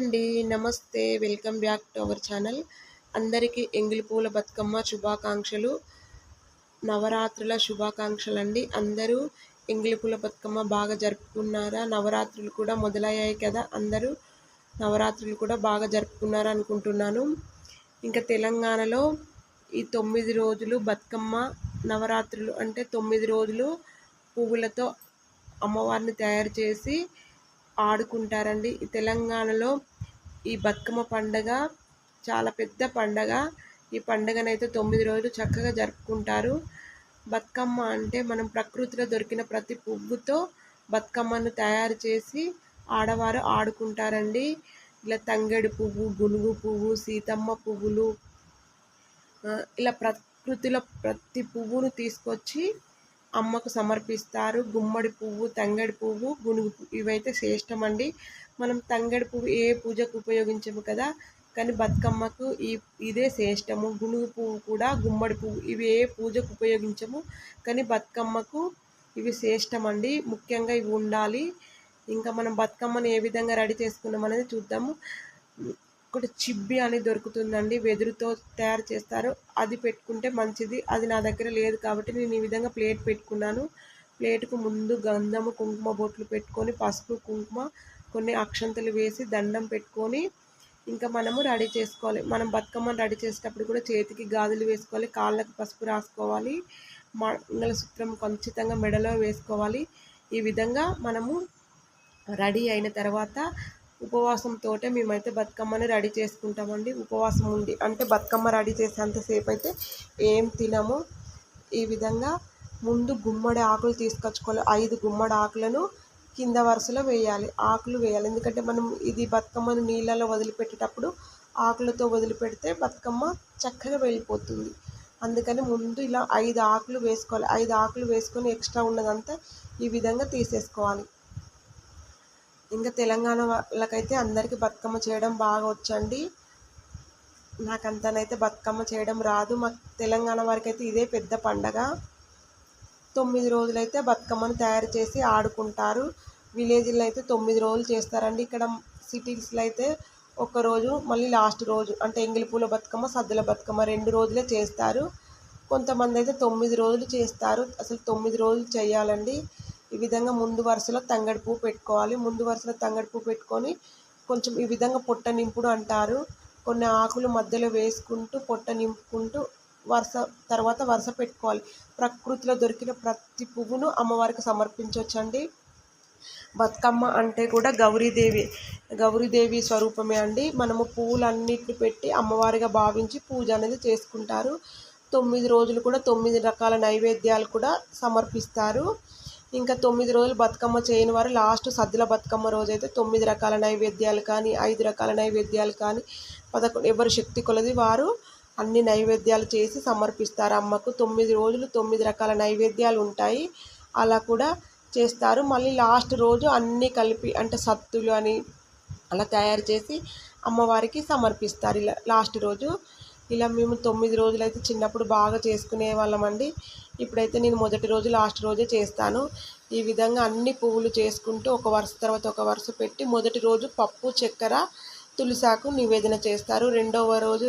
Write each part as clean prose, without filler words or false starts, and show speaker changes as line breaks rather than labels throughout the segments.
అండి. నమస్తే. Welcome back to our channel. అందరికీ ఎంగిలి పూల బతుకమ్మ శుభాకాంక్షలు. నవరాత్రుల శుభాకాంక్షలండి. అందరూ ఎంగిలి పూల బతుకమ్మ బాగా జరుపుకున్నారా? నవరాత్రులు కూడా మొదలయ్యాయి కదా! అందరూ నవరాత్రులు కూడా బాగా జరుపుకున్నారా అనుకుంటున్నాను. ఇంకా తెలంగాణలో ఈ 9 రోజులు బతుకమ్మ నవరాత్రులు అంటే 9 రోజులు పువ్వులతో అమ్మవారిని తయారు చేసి ఆడుకుంటారండి. ఈ తెలంగాణలో ఈ బతుకమ్మ పండగ చాలా పెద్ద పండగ. ఈ పండగనైతే 9 రోజులు చక్కగా జరుపుకుంటారు. బతుకమ్మ అంటే మనం ప్రకృతిలో దొరికిన ప్రతి పువ్వుతో బతుకమ్మను తయారు చేసి ఆడవారు ఆడుకుంటారండి. ఇలా తంగేడు పువ్వు, గునుగు పువ్వు, సీతమ్మ పువ్వులు, ఇలా ప్రకృతిలో ప్రతి పువ్వును తీసుకొచ్చి అమ్మకు సమర్పిస్తారు. గుమ్మడి పువ్వు, తంగేడు పువ్వు, గునుగు పువ్వు ఇవైతే శ్రేష్టమండి. మనం తంగేడు పువ్వు ఏ పూజకు ఉపయోగించము కదా, కానీ బతుకమ్మకు ఇదే శ్రేష్టము. గునుగు పువ్వు కూడా, గుమ్మడి పువ్వు ఇవి ఏ పూజకు ఉపయోగించము, కానీ బతుకమ్మకు ఇవి శ్రేష్టమండి. ముఖ్యంగా ఇవి ఉండాలి. ఇంకా మనం బతుకమ్మను ఏ విధంగా రెడీ చేసుకున్నాం అనేది చూద్దాము. ఒకటి చిబ్బి అని దొరుకుతుందండి, వెదురుతో తయారు చేస్తారు. అది పెట్టుకుంటే మంచిది. అది నా దగ్గర లేదు కాబట్టి నేను ఈ విధంగా ప్లేట్ పెట్టుకున్నాను. ప్లేట్కు ముందు గంధము కుంకుమ బొట్లు పెట్టుకొని, పసుపు కుంకుమ కొన్ని అక్షంతలు వేసి దండం పెట్టుకొని ఇంకా మనము రెడీ చేసుకోవాలి. మనం బతుకమ్మను రెడీ చేసేటప్పుడు కూడా చేతికి గాజులు వేసుకోవాలి, కాళ్ళకు పసుపు రాసుకోవాలి, మంగళసూత్రం ఖచ్చితంగా మెడలో వేసుకోవాలి. ఈ విధంగా మనము రెడీ అయిన తర్వాత ఉపవాసంతో మేమైతే బతుకమ్మని రెడీ చేసుకుంటామండి. ఉపవాసం ఉండి అంటే బతుకమ్మ రెడీ చేసేంతసేపు అయితే ఏం తినము. ఈ విధంగా ముందు గుమ్మడి ఆకులు తీసుకొచ్చుకోవాలి. 5 గుమ్మడి ఆకులను కింద వరుసలో వేయాలి, ఆకులు వేయాలి. ఎందుకంటే మనం ఇది బతుకమ్మను నీళ్ళలో వదిలిపెట్టేటప్పుడు ఆకులతో వదిలిపెడితే బతుకమ్మ చక్కగా వెళ్ళిపోతుంది. అందుకని ముందు ఇలా 5 ఆకులు వేసుకోవాలి. 5 ఆకులు వేసుకొని ఎక్స్ట్రా ఉన్నదంతా ఈ విధంగా తీసేసుకోవాలి. ఇంకా తెలంగాణ వాళ్ళకైతే అందరికీ బతుకమ్మ చేయడం బాగా వచ్చండి. నాకంతనైతే బతుకమ్మ చేయడం రాదు. మా తెలంగాణ వారికి అయితే ఇదే పెద్ద పండగ. 9 రోజులైతే బతుకమ్మను తయారు చేసి ఆడుకుంటారు. విలేజ్లో అయితే 9 రోజులు చేస్తారండి. ఇక్కడ సిటీస్లో అయితే ఒక్కరోజు, మళ్ళీ లాస్ట్ రోజు అంటే ఎంగిలిపూల బతుకమ్మ, సద్దుల బతుకమ్మ 2 రోజులే చేస్తారు. కొంతమంది అయితే 9 రోజులు చేస్తారు. అసలు 9 రోజులు చేయాలండి. ఈ విధంగా ముందు వరుసలో తంగడి పువ్వు పెట్టుకోవాలి. ముందు వరుసలో తంగడి పువ్వు పెట్టుకొని కొంచెం ఈ విధంగా పొట్ట నింపుడు అంటారు. కొన్ని ఆకులు మధ్యలో వేసుకుంటూ పొట్ట నింపుకుంటూ తర్వాత వరుస పెట్టుకోవాలి. ప్రకృతిలో దొరికిన ప్రతి పువ్వును అమ్మవారికి సమర్పించవచ్చండి. బతుకమ్మ అంటే కూడా గౌరీదేవి స్వరూపమే అండి. మనము పువ్వులన్నిటిని పెట్టి అమ్మవారిగా భావించి పూజ అనేది చేసుకుంటారు. 9 రోజులు కూడా 9 రకాల నైవేద్యాలు కూడా సమర్పిస్తారు. ఇంకా 9 రోజులు బతుకమ్మ చేయని వారు లాస్ట్ సద్దుల బతుకమ్మ రోజైతే 9 రకాల నైవేద్యాలు కానీ, 5 రకాల నైవేద్యాలు కానీ, 11 ఎవరి శక్తి కొలది వారు అన్ని నైవేద్యాలు చేసి సమర్పిస్తారు అమ్మకు. 9 రోజులు 9 రకాల నైవేద్యాలు ఉంటాయి. అలా కూడా చేస్తారు. మళ్ళీ లాస్ట్ రోజు అన్నీ కలిపి అంటే సత్తులు అని అలా తయారు చేసి అమ్మవారికి సమర్పిస్తారు. ఇలా లాస్ట్ రోజు ఇలా మేము 9 రోజులైతే చిన్నప్పుడు బాగా చేసుకునే వాళ్ళమండి. ఇప్పుడైతే నేను మొదటి రోజు లాస్ట్ రోజే చేస్తాను. ఈ విధంగా అన్ని పువ్వులు చేసుకుంటూ ఒక వరుస తర్వాత ఒక వరుస పెట్టి మొదటి రోజు పప్పు, చక్కెర, తులసాకు నివేదన చేస్తారు. రెండవ రోజు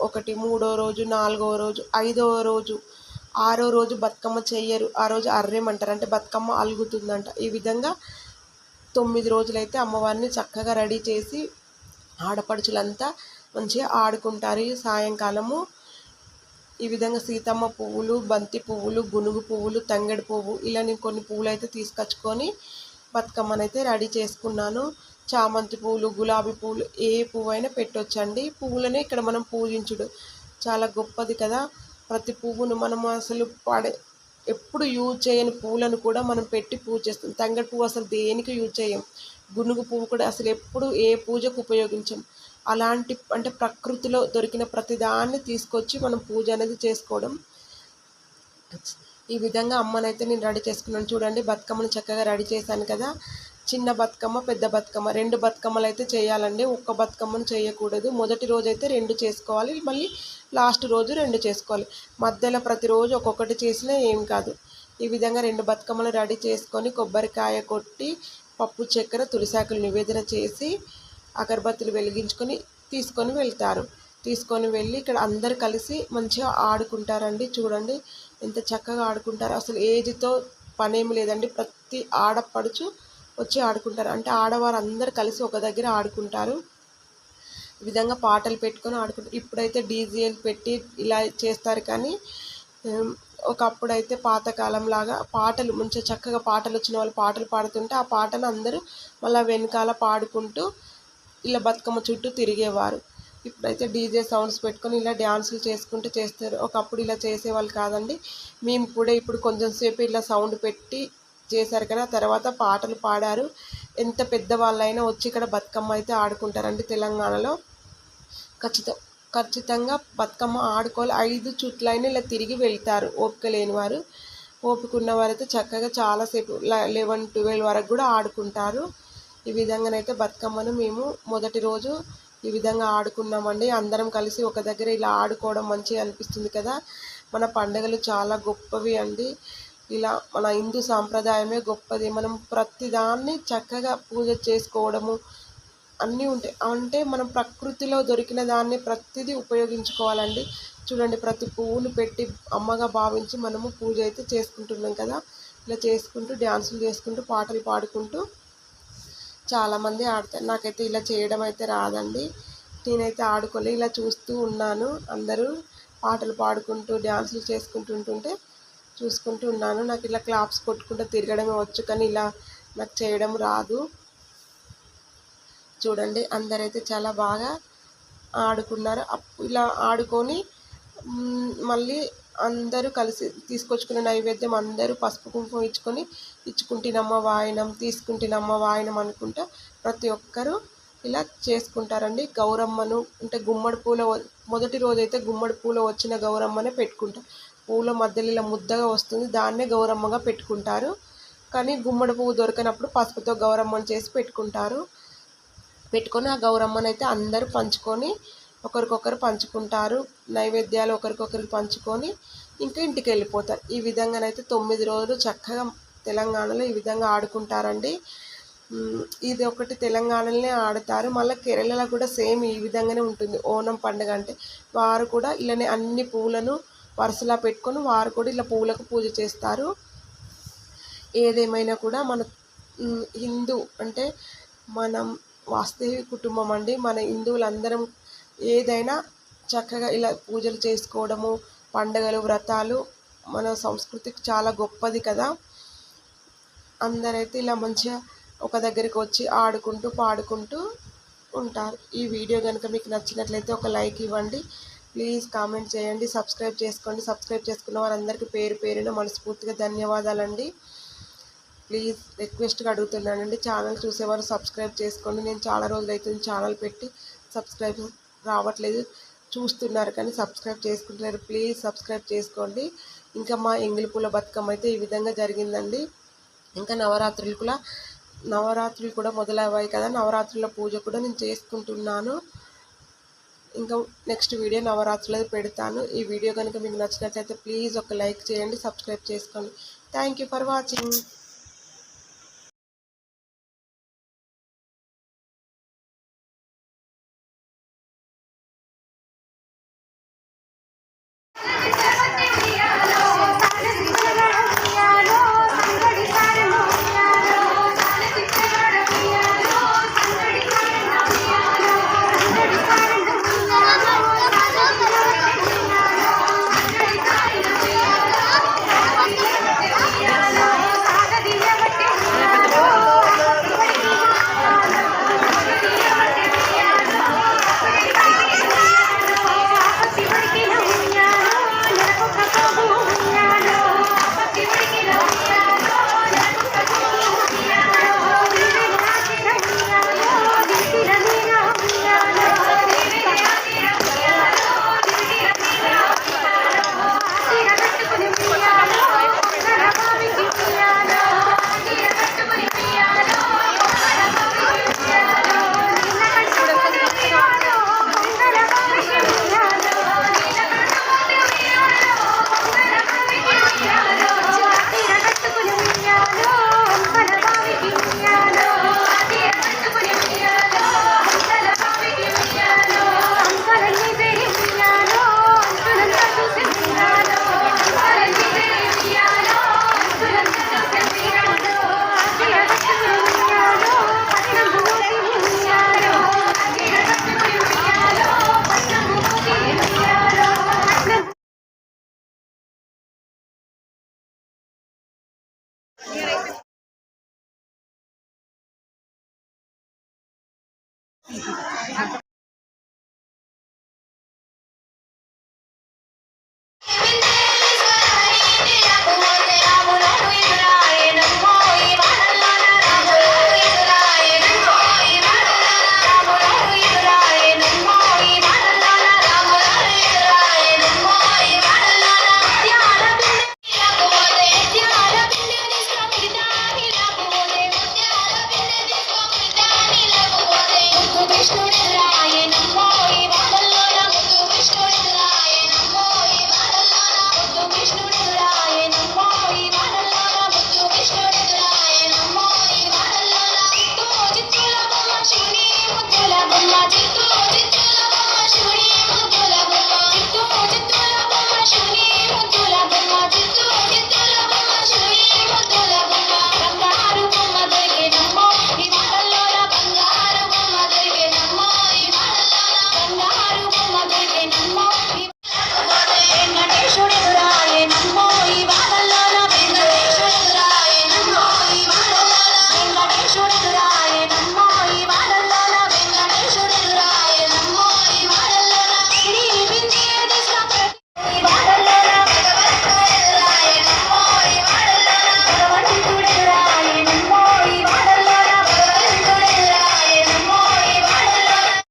ఒకటి, మూడో రోజు, నాలుగవ రోజు, 5వ రోజు, 6వ రోజు బతుకమ్మ చెయ్యరు. ఆ రోజు అర్రేమంటారు, అంటే బతుకమ్మ అలుగుతుందంట. ఈ విధంగా 9 రోజులైతే అమ్మవారిని చక్కగా రెడీ చేసి ఆడపడుచులంతా మంచిగా ఆడుకుంటారు. సాయంకాలము ఈ విధంగా సీతమ్మ పువ్వులు, బంతి పువ్వులు, గునుగు పువ్వులు, తంగెడు పువ్వు ఇలా నేను కొన్ని పువ్వులు అయితే తీసుకొచ్చుకొని బతుకమ్మనైతే రెడీ చేసుకున్నాను. చామంతి పువ్వులు, గులాబీ పువ్వులు ఏ పువ్వు అయినా పెట్టొచ్చండి. పువ్వులనే ఇక్కడ మనం పూజించుడు చాలా గొప్పది కదా. ప్రతి పువ్వును మనం అసలు ఎప్పుడు యూజ్ చేయని పువ్వులను కూడా మనం పెట్టి పూజ చేస్తాం. తంగెడు పువ్వు అసలు దేనికి యూజ్ చేయం. గునుగు పువ్వు కూడా అసలు ఎప్పుడు ఏ పూజకు ఉపయోగించం. అలాంటి అంటే ప్రకృతిలో దొరికిన ప్రతిదాన్ని తీసుకొచ్చి మనం పూజ అనేది చేసుకోవడం. ఈ విధంగా అమ్మనైతే నేను రెడీ చేసుకున్నాను. చూడండి బతుకమ్మను చక్కగా రెడీ చేశాను కదా. చిన్న బతుకమ్మ, పెద్ద బతుకమ్మ 2 బతుకమ్మలు అయితే చేయాలండి. ఒక్క బతుకమ్మను చేయకూడదు. మొదటి రోజు అయితే 2 చేసుకోవాలి, మళ్ళీ లాస్ట్ రోజు 2 చేసుకోవాలి. మధ్యలో ప్రతిరోజు ఒక్కొక్కటి చేసినా ఏం కాదు. ఈ విధంగా 2 బతుకమ్మలు రెడీ చేసుకొని కొబ్బరికాయ కొట్టి పప్పు, చక్కెర, తులసాకులు నివేదన చేసి అగరబత్తులు వెలిగించుకొని తీసుకొని వెళ్తారు. తీసుకొని వెళ్ళి ఇక్కడ అందరు కలిసి మంచిగా ఆడుకుంటారండి. చూడండి ఎంత చక్కగా ఆడుకుంటారు. అసలు ఏజ్తో పనేమి లేదండి. ప్రతి ఆడపడుచు వచ్చి ఆడుకుంటారు. అంటే ఆడవారు అందరు కలిసి ఒక దగ్గర ఆడుకుంటారు. ఈ విధంగా పాటలు పెట్టుకొని ఆడుకుంటారు. ఇప్పుడైతే డీజేలు పెట్టి ఇలా చేస్తారు, కానీ ఒకప్పుడైతే పాతకాలం లాగా పాటలు మంచిగా చక్కగా పాటలు వచ్చిన వాళ్ళు పాటలు పాడుతుంటే ఆ పాటను అందరూ మళ్ళీ వెనకాల పాడుకుంటూ ఇలా బతుకమ్మ చుట్టూ తిరిగేవారు. ఇప్పుడైతే డీజే సౌండ్స్ పెట్టుకొని ఇలా డ్యాన్సులు చేసుకుంటూ చేస్తారు. ఒకప్పుడు ఇలా చేసేవాళ్ళు కాదండి. మేము కూడా ఇప్పుడు కొంచెం సేపు ఇలా సౌండ్ పెట్టి చేశారు, కానీ ఆ తర్వాత పాటలు పాడారు. ఎంత పెద్దవాళ్ళైనా వచ్చి ఇక్కడ బతుకమ్మ అయితే ఆడుకుంటారండి. తెలంగాణలో ఖచ్చితంగా బతుకమ్మ ఆడుకోవాలి. 5 చుట్లైనా ఇలా తిరిగి వెళ్తారు. ఓపిక లేని వారు, ఓపిక ఉన్నవారైతే చక్కగా చాలాసేపు 11, 12 వరకు కూడా ఆడుకుంటారు. ఈ విధంగానైతే బతుకమ్మను మేము మొదటి రోజు ఈ విధంగా ఆడుకున్నామండి. అందరం కలిసి ఒక దగ్గర ఇలా ఆడుకోవడం మంచిగా అనిపిస్తుంది కదా. మన పండుగలు చాలా గొప్పవి అండి. ఇలా మన హిందూ సాంప్రదాయమే గొప్పది. మనం ప్రతిదాన్ని చక్కగా పూజ చేసుకోవడము అన్నీ ఉంటాయి. అంటే మనం ప్రకృతిలో దొరికిన దాన్ని ప్రతిదీ ఉపయోగించుకోవాలండి. చూడండి ప్రతి పువ్వును పెట్టి అమ్మగా భావించి మనము పూజ అయితే చేసుకుంటున్నాం కదా. ఇలా చేసుకుంటూ డ్యాన్సులు చేసుకుంటూ పాటలు పాడుకుంటూ చాలామంది ఆడతారు. నాకైతే ఇలా చేయడం అయితే రాదండి. నేనైతే ఆడుకోలే, ఇలా చూస్తూ ఉన్నాను. అందరూ పాటలు పాడుకుంటూ డ్యాన్సులు చేసుకుంటుంటే చూసుకుంటూ ఉన్నాను. నాకు ఇలా క్లాప్స్ కొట్టుకుంటూ తిరగడమే వచ్చు, కానీ ఇలా నాకు చేయడం రాదు. చూడండి అందరైతే చాలా బాగా ఆడుకున్నారు. ఇలా ఆడుకొని మళ్ళీ అందరూ కలిసి తీసుకొచ్చుకున్న నైవేద్యం అందరూ పసుపు కుంకుమ ఇచ్చుకుంటున్నమ్మ వాయనం, తీసుకుంటున్నమ్మ వాయనం అనుకుంటా ప్రతి ఒక్కరూ ఇలా చేసుకుంటారండి. గౌరమ్మను అంటే గుమ్మడి పూల మొదటి రోజైతే గుమ్మడి పూల వచ్చిన గౌరమ్మనే పెట్టుకుంటారు. పూల మధ్యలో ఇలా ముద్దగా వస్తుంది, దాన్నే గౌరమ్మగా పెట్టుకుంటారు. కానీ గుమ్మడి పువ్వు దొరకనప్పుడు పసుపుతో గౌరమ్మను చేసి పెట్టుకొని ఆ గౌరమ్మను అయితే అందరూ పంచుకొని ఒకరికొకరు పంచుకుంటారు. నైవేద్యాలు ఒకరికొకరికి పంచుకొని ఇంకా ఇంటికి వెళ్ళిపోతారు. ఈ విధంగానైతే 9 రోజులు చక్కగా తెలంగాణలో ఈ విధంగా ఆడుకుంటారండి. ఇది ఒకటి తెలంగాణలోనే ఆడతారు. మళ్ళీ కేరళలో కూడా సేమ్ ఈ విధంగానే ఉంటుంది. ఓనం పండుగ అంటే వారు కూడా ఇలానే అన్ని పూలను వరుసలా పెట్టుకొని వారు కూడా ఇలా పూలకు పూజ చేస్తారు. ఏదేమైనా కూడా మన హిందూ అంటే మనం వాస్తవి కుటుంబం అండి. మన హిందువులందరం ఏదైనా చక్కగా ఇలా పూజలు చేసుకోవడము, పండుగలు, వ్రతాలు మన సంస్కృతికి చాలా గొప్పది కదా. అందరైతే ఇలా మంచిగా ఒక దగ్గరికి వచ్చి ఆడుకుంటూ పాడుకుంటూ ఉంటారు. ఈ వీడియో కనుక మీకు నచ్చినట్లయితే ఒక లైక్ ఇవ్వండి. ప్లీజ్ కామెంట్ చేయండి, సబ్స్క్రైబ్ చేసుకోండి. సబ్స్క్రైబ్ చేసుకున్న వారందరికీ పేరు పేరున మనస్ఫూర్తిగా ధన్యవాదాలండి. ప్లీజ్ రిక్వెస్ట్గా అడుగుతున్నానండి, ఛానల్ చూసేవారు సబ్స్క్రైబ్ చేసుకోండి. నేను చాలా రోజులు అవుతుంది ఛానల్ పెట్టి, సబ్స్క్రైబ్ రావట్లేదు. చూస్తున్నారు కానీ సబ్స్క్రైబ్ చేసుకుంటున్నారు. ప్లీజ్ సబ్స్క్రైబ్ చేసుకోండి. ఇంకా మా ఎంగిలి పూల బతుకమ్మ అయితే ఈ విధంగా జరిగిందండి. ఇంకా నవరాత్రులు కూడా మొదలయ్యాయి కదా. నవరాత్రుల పూజ కూడా నేను చేసుకుంటున్నాను. ఇంకా నెక్స్ట్ వీడియో నవరాత్రులది పెడతాను. ఈ వీడియో కనుక మీకు నచ్చినట్లయితే ప్లీజ్ ఒక లైక్ చేయండి, సబ్స్క్రైబ్ చేసుకోండి. Thank you for watching.